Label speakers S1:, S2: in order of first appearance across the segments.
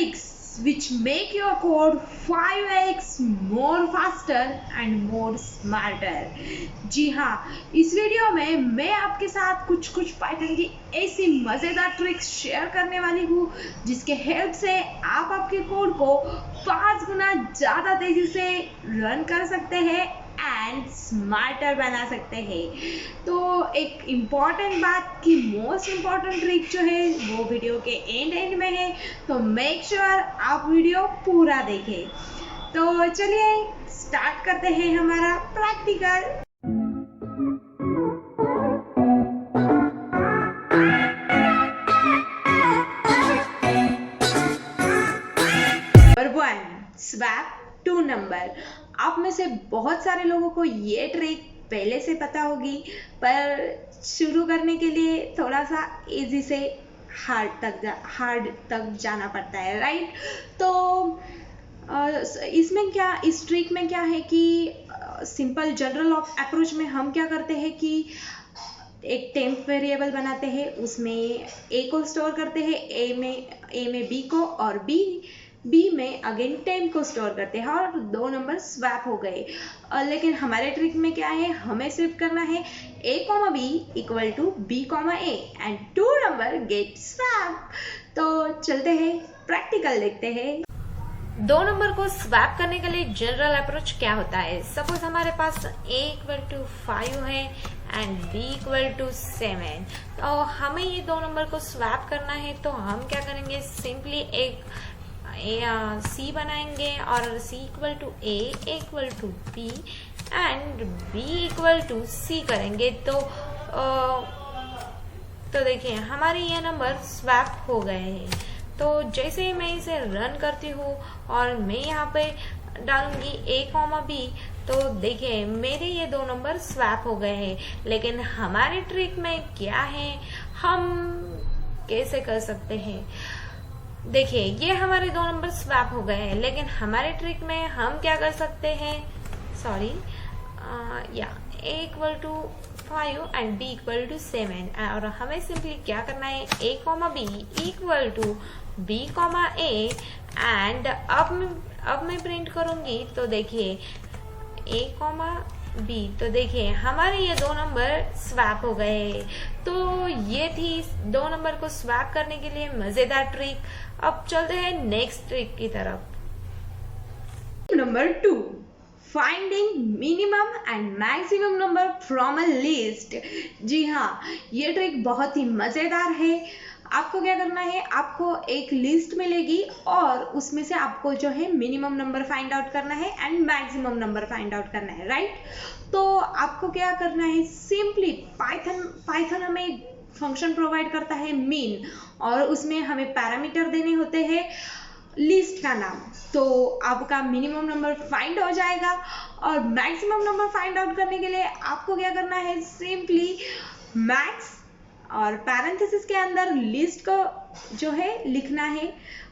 S1: tricks which make your code 5x more faster and more smarter। जी हाँ, इस video में मैं आपके साथ कुछ पाइथन की ऐसी मज़ेदार ट्रिक्स शेयर करने वाली हूँ जिसके हेल्प से आप आपके कोड को 5 गुना ज़्यादा तेज़ी से रन कर सकते हैं एंड स्मार्टर बना सकते हैं। तो एक इम्पॉर्टेंट बात कि मोस्ट इम्पॉर्टेंट ट्रिक जो है वो वीडियो के एंड में है, तो मेक श्योर आप वीडियो पूरा देखें। तो चलिए स्टार्ट करते हैं हमारा प्रैक्टिकल। Number 1, swap 2 number. आप में से बहुत सारे लोगों को ये ट्रिक पहले से पता होगी, पर शुरू करने के लिए थोड़ा सा इजी से हार्ड तक जाना पड़ता है, राइट। तो इस ट्रिक में क्या है कि सिंपल जनरल अप्रोच में हम क्या करते हैं कि एक टेम्प वेरिएबल बनाते हैं, उसमें ए को स्टोर करते हैं, ए में बी को, और बी में अगेन टेम्प को स्टोर करते हैं, और 2 नंबर स्वैप हो गए। लेकिन हमारे ट्रिक में क्या है, हमें सिर्फ करना है a, b equal to b, a and 2 number get swap. तो चलते हैं प्रैक्टिकल देखते हैं।
S2: 2 नंबर को स्वैप करने के लिए जनरल अप्रोच क्या होता है। सपोज हमारे पास a इक्वल टू 5 है एंड b इक्वल टू 7, तो हमें ये 2 नंबर को स्वैप करना है। तो हम क्या करेंगे, सिंपली एक c बनाएंगे और c equal to a equal to b and b equal to c करेंगे। तो देखिए हमारे ये नंबर स्वैप हो गए हैं। तो जैसे ही मैं इसे रन करती हूँ और मैं यहाँ पे डालूंगी a, b, तो देखिए मेरे ये 2 नंबर स्वैप हो गए हैं। लेकिन हमारे ट्रिक में क्या है, हम कैसे कर सकते हैं। देखिए ये हमारे 2 नंबर स्वैप हो गए हैं, लेकिन हमारे ट्रिक में हम क्या कर सकते हैं, a equal to 5 and b equal to 7, और हमें सिंपली क्या करना है, a, b equal to b, a and अब मैं प्रिंट करूंगी। तो देखिए a, b, तो देखिए हमारे ये 2 नंबर स्वैप हो गए। तो ये थी 2 नंबर को स्वैप करने के लिए मजेदार ट्रिक। अब चलते हैं नेक्स्ट ट्रिक की तरफ।
S1: Number 2, finding minimum and maximum number from a list. जी हाँ, ये ट्रिक बहुत ही मजेदार है। आपको क्या करना है, आपको एक लिस्ट मिलेगी और उसमें से आपको जो है मिनिमम नंबर फाइंड आउट करना है and maximum number find out करना है, राइट। तो आपको क्या करना है, सिंपली पाइथन हमें फंक्शन प्रोवाइड करता है मीन, और उसमें हमें पैरामीटर देने होते हैं लिस्ट का नाम। तो आपका मिनिमम नंबर फाइंड हो जाएगा, और मैक्सिमम नंबर फाइंड आउट करने के लिए आपको क्या करना है, सिंपली मैक्स और पैरेंथेसिस के अंदर लिस्ट को जो है लिखना है,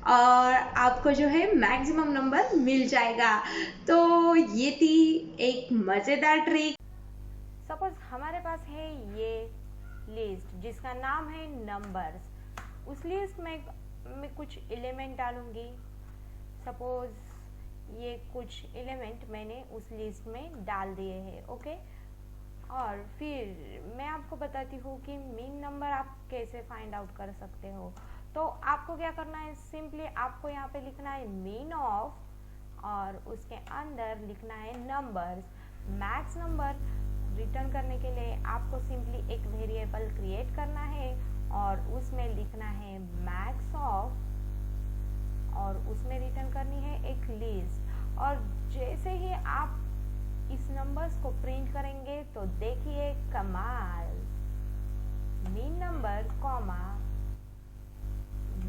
S1: और आपको जो है मैक्सिमम नंबर मिल जाएगा। तो ये थी एक मजेदार ट्रिक।
S2: सपोज हमारे पास है ये लिस्ट जिसका नाम है नंबर्स। उस लिस्ट में मैं कुछ एलिमेंट डालूंगी। सपोज ये कुछ एलिमेंट मैंने उस लिस्ट में डाल दिए हैं, ओके। और फिर मैं आपको बताती हूँ कि मीन नंबर आप कैसे फाइंड आउट कर सकते हो। तो आपको क्या करना है, सिंपली आपको यहाँ पे लिखना है मीन ऑफ, और उसके अंदर लिखना है नंबर्स। मैक्स नंबर रिटर्न करने के लिए आपको सिंपली एक वेरिएबल क्रिएट करना है और उसमें लिखना है मैक्स ऑफ, और उसमें रिटर्न करनी है एक लिस्ट। और जैसे ही आप इस नंबर्स को प्रिंट करेंगे तो देखिए कमाल, mean number comma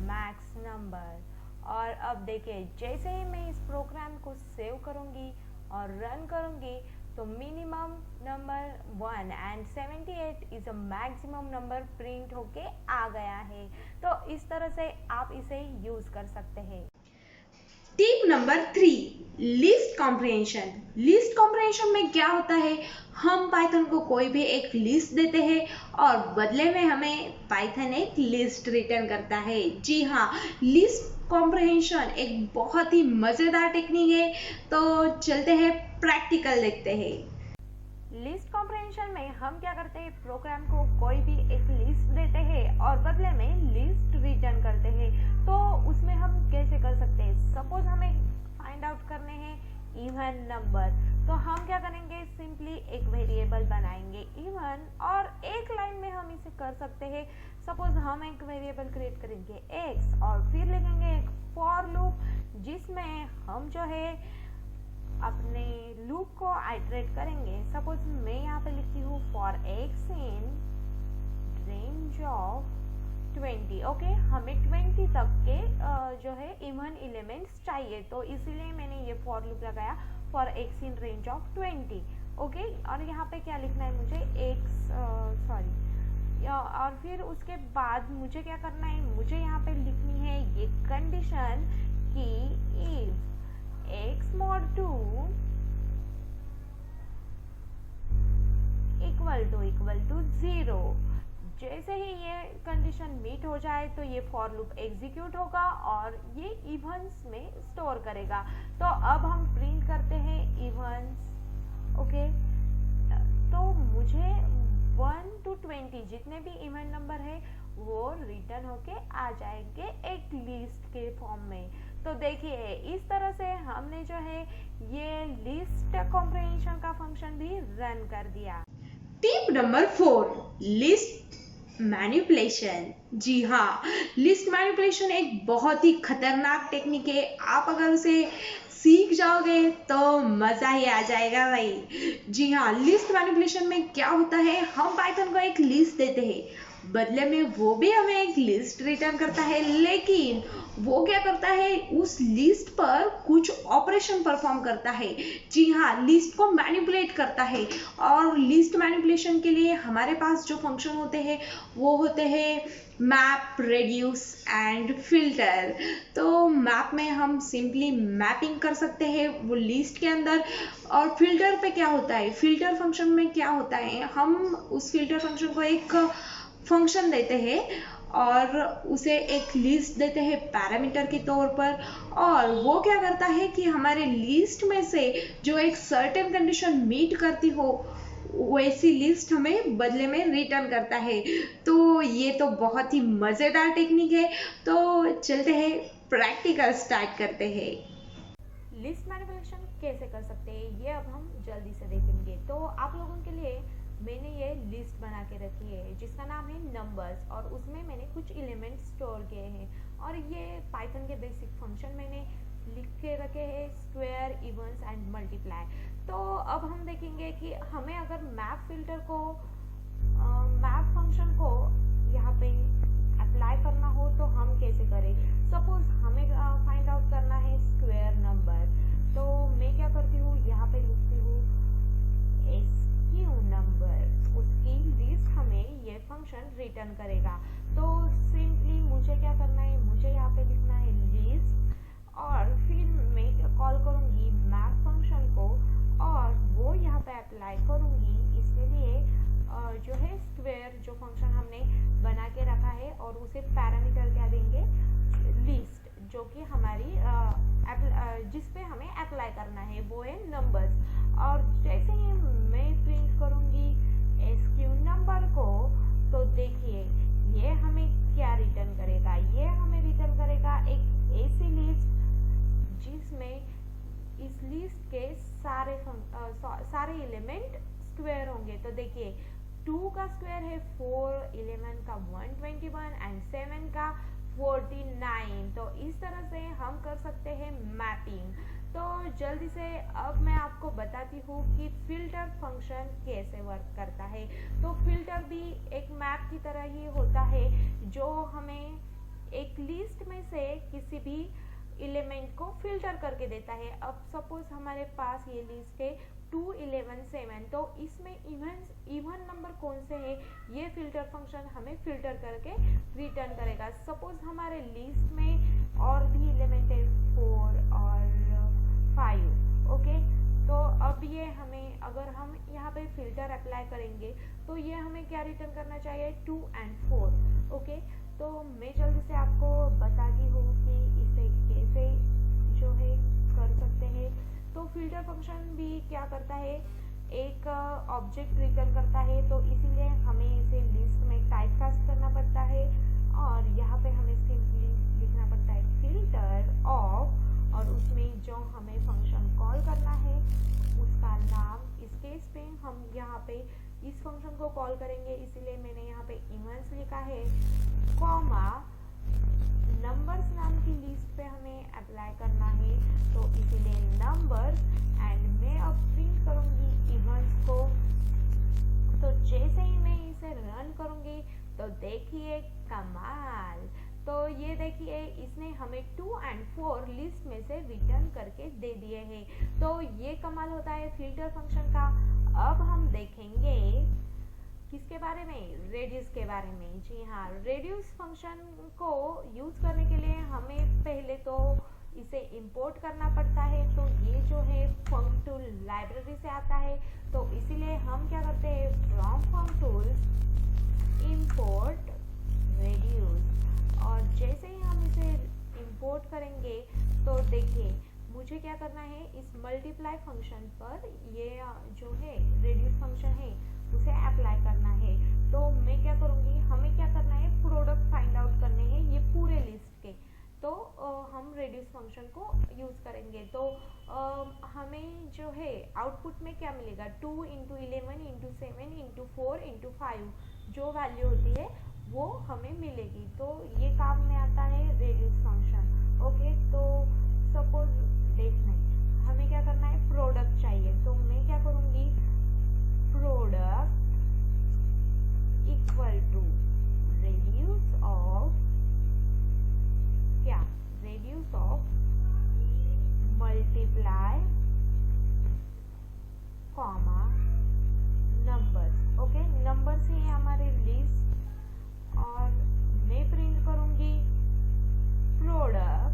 S2: max number. और अब देखिए जैसे ही मैं इस प्रोग्राम को सेव करूंगी और रन करूंगी तो minimum number 1 and 78 is a maximum number print होके आ गया है। तो इस तरह से आप इसे यूज कर सकते हैं।
S1: Tip number 3, list comprehension. List comprehension में क्या होता है, हम पाइथन को कोई भी एक लिस्ट देते हैं और बदले में हमें पाइथन एक लिस्ट रिटर्न करता है। जी हाँ, लिस्ट कॉम्प्रहेंशन एक बहुत ही मजेदार टेक्निक है। तो चलते हैं प्रैक्टिकल देखते हैं।
S2: लिस्ट कॉम्प्रहेंशन में हम क्या करते हैं, प्रोग्राम को कोई भी एक लिस्ट देते हैं और बदले में लिस्ट रिटर्न करते हैं। तो उसमें हम कैसे कर सकते हैं, सपोज हमें फाइंड आउट करने हैं इवन नंबर, तो हम क्या करेंगे, सिंपली एक वेरिएबल बनाएंगे इवन, और एक लाइन में हम इसे कर सकते हैं। सपोज हम एक वेरिएबल क्रिएट करेंगे x और फिर लिखेंगे एक फॉर लूप, जिसमें हम जो है अपने लूप को आइटरेट करेंगे। सपोज मैं यहाँ पे लिखती हूँ for x in range of 20। Okay, हमें 20 तक के जो है इवन एलिमेंट्स चाहिए, तो इसीलिए मैंने ये फॉर लूप लगाया for x in range of 20। Okay, और यहाँ पे क्या लिखना है मुझे और फिर उसके बाद मुझे क्या करना है, मुझे यहाँ पे लिखनी है ये कंडीशन कि if x mod 2 equal to 0। जैसे ही ये कंडीशन मीट हो जाए तो ये फॉर लूप एग्जीक्यूट होगा और ये इवन्स में स्टोर करेगा। तो अब हम प्रिंट करते हैं इवन्स। ओके, तो मुझे 1 to 20 जितने भी इवन नंबर है वो रिटर्न होके आ जाएंगे एक लिस्ट के फॉर्म में। तो देखिए, इस तरह से हमने जो है ये लिस्ट कॉम्प्रहेंशन का फंक्शन भी रन कर दिया।
S1: Tip number 4, list manipulation. जी हाँ, लिस्ट मैनिपुलेशन एक बहुत ही खतरनाक टेक्निक है। आप अगर उसे सीख जाओगे तो मजा ही आ जाएगा भाई। जी हाँ, लिस्ट मैनिपुलेशन में क्या होता है, हम पाइथन को एक लिस्ट देते हैं, बदले में वो भी हमें एक लिस्ट रिटर्न करता है, लेकिन वो क्या करता है, उस लिस्ट पर कुछ ऑपरेशन परफॉर्म करता है। जी हाँ, लिस्ट को मैनिपुलेट करता है। और लिस्ट मैनिपुलेशन के लिए हमारे पास जो फंक्शन होते हैं वो होते हैं मैप, रेड्यूस एंड फिल्टर। तो मैप में हम सिंपली मैपिंग कर सकते हैं वो लिस्ट के अंदर, और फिल्टर पे क्या होता है, फिल्टर फंक्शन में क्या होता है, हम उस फिल्टर फंक्शन को एक फंक्शन देते हैं और उसे एक लिस्ट देते हैं पैरामीटर के तौर पर, और वो क्या करता है कि हमारे लिस्ट में से जो एक सर्टेन कंडीशन मीट करती हो वैसी लिस्ट हमें बदले में रिटर्न करता है। तो ये तो बहुत ही मज़ेदार टेक्निक है। तो चलते हैं प्रैक्टिकल स्टार्ट करते हैं।
S2: लिस्ट मैनिपुलेशन कैसे कर सकते हैं ये अब हम जल्दी से देखेंगे। तो आप लोगों के लिए मैंने ये लिस्ट बना के रखी है जिसका नाम है नंबर्स, और उसमें मैंने कुछ एलिमेंट स्टोर किए हैं, और ये पाइथन के बेसिक फंक्शन मैंने लिख के रखे हैं, स्क्वायर, इवन्स एंड मल्टीप्लाई। तो अब हम देखेंगे कि हमें अगर मैप फिल्टर को मैप फंक्शन को यहाँ पे अप्लाई करना हो तो हम कैसे करें। सपोज हमें फाइंड आउट करना है स्क्वायर नंबर, तो मैं क्या करती हूँ, यहाँ पे लिखती हूँ SQ नंबर, उसकी लिस्ट हमें ये फंक्शन रिटर्न करेगा। तो सिंपली मुझे क्या करना है, मुझे यहाँ पे लिखना है लिस्ट, और फिर मैं कॉल करूंगी मैप फंक्शन को और वो यहाँ पे अप्लाई करूंगी। इसके लिए जो है स्क्वायर जो फंक्शन हमने बना के रखा है, और उसे पैरामीटर क्या देंगे, लिस्ट, जो कि हमारी जिस पे हमें अप्लाई करना है वो है नंबर्स। और जैसे ही मैं प्रिंट करूंगी SQ नंबर को, तो देखिए ये हमें क्या रिटर्न करेगा, ये हमें रिटर्न करेगा एक ऐसी लिस्ट जिसमें इस लिस्ट के सारे एलिमेंट स्क्वायर होंगे। तो देखिए 2 का स्क्वायर है 4, 11 का 121 एंड 7 का 49। तो इस तरह से हम कर सकते हैं मैपिंग। तो जल्दी से अब मैं आपको बताती हूँ कि फिल्टर फंक्शन कैसे वर्क करता है। तो फिल्टर भी एक मैप की तरह ही होता है, जो हमें एक लिस्ट में से किसी भी एलिमेंट को फिल्टर करके देता है। अब सपोज हमारे पास ये लिस्ट है 2, 11, 7, तो इसमें इवन नंबर कौन से है ये फिल्टर फंक्शन हमें फिल्टर करके रिटर्न करेगा। सपोज हमारे लिस्ट में और भी एलिमेंट है 4 और 5। ओके, तो अब ये हमें, अगर हम यहाँ पे फिल्टर अप्लाई करेंगे तो ये हमें क्या रिटर्न करना चाहिए, 2 and 4। ओके, तो मैं जल्दी से आपको बताती हूँ कि इसे कैसे जो है कर सकते हैं। तो फिल्टर फंक्शन भी क्या करता है, एक ऑब्जेक्ट रिटर्न करता है, तो इसीलिए हमें इसे लिस्ट में टाइपकास्ट करना पड़ता है और यहाँ पे हमें सिंपली लिखना पड़ता है फिल्टर ऑफ, और उसमें जो हमें फंक्शन कॉल करना है उसका नाम, इस केस पे हम यहाँ पे इस फंक्शन को कॉल करेंगे, इसीलिए मैंने यहाँ पे इवेंट्स लिखा है, कॉमा नंबर्स नाम की लिस्ट पे हमें अप्लाई करना है, तो इसीलिए नंबर्स, एंड मैं अब प्रिंट करूंगी इवेंट्स को। तो जैसे ही मैं इसे रन करूंगी तो देखिए कमाल, तो ये देखिए इसने हमें 2 और 4 लिस्ट में से रिटर्न करके दे दिए हैं। तो ये कमाल होता है फिल्टर फंक्शन का। अब हम देखेंगे किसके बारे में, रेड्यूस के बारे में। जी हाँ, रेड्यूस फंक्शन को यूज करने के लिए हमें पहले तो इसे इंपोर्ट करना पड़ता है, तो ये जो है फंक्टूल लाइब्रेरी से आता है, तो इसीलिए हम क्या करते हैं, फ्रॉम फंक्टूल्स इंपोर्ट रेड्यूस, और जैसे ही हम इसे इंपोर्ट करेंगे तो देखिए मुझे क्या करना है, इस मल्टीप्लाई फंक्शन पर ये जो है रेड्यूस फंक्शन है उसे अप्लाई करना है। तो मैं क्या करूंगी, हमें क्या करना है, प्रोडक्ट फाइंड आउट करने हैं ये पूरे लिस्ट के, तो हम रेड्यूस फंक्शन को यूज करेंगे। तो हमें जो है आउटपुट में क्या मिलेगा, 2 × 11 × 7 × 4 × 5 जो वैल्यू होती है वो हमें मिलेगी। तो ये काम में आता है रेड्यूस फंक्शन। ओके, तो सपोज देखना है हमें क्या करना है, प्रोडक्ट चाहिए, तो मैं क्या करूंगी, product equal to reduce of क्या, reduce of multiply comma numbers. Okay, numbers ही हमारे लिस्ट, और मैं प्रिंट करूंगी प्रोडक्ट।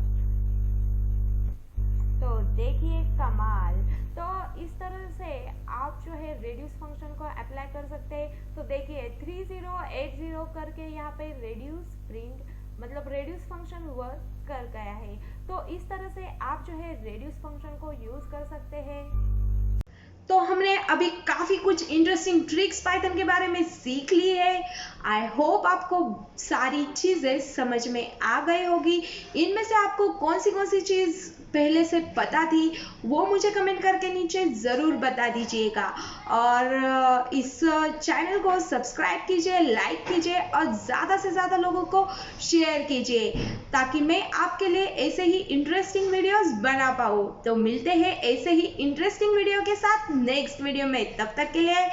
S2: तो देखिए कमाल, तो इस तरह से आप जो है रेड्यूस फंक्शन को अप्लाई कर सकते हैं। तो देखिए 3080 करके यहाँ पे रेड्यूस प्रिंट, मतलब रेड्यूस फंक्शन वर्क कर गया है। तो इस तरह से आप जो है रेड्यूस फंक्शन को यूज कर सकते हैं।
S1: तो हमने अभी काफी कुछ इंटरेस्टिंग ट्रिक्स पाइथन के बारे में सीख ली है। आई होप आपको सारी चीजें समझ में आ गई होगी। इनमें से आपको कौन सी चीज पहले से पता थी वो मुझे कमेंट करके नीचे ज़रूर बता दीजिएगा, और इस चैनल को सब्सक्राइब कीजिए, लाइक कीजिए और ज़्यादा से ज़्यादा लोगों को शेयर कीजिए, ताकि मैं आपके लिए ऐसे ही इंटरेस्टिंग वीडियोस बना पाऊँ। तो मिलते हैं ऐसे ही इंटरेस्टिंग वीडियो के साथ नेक्स्ट वीडियो में, तब तक के लिए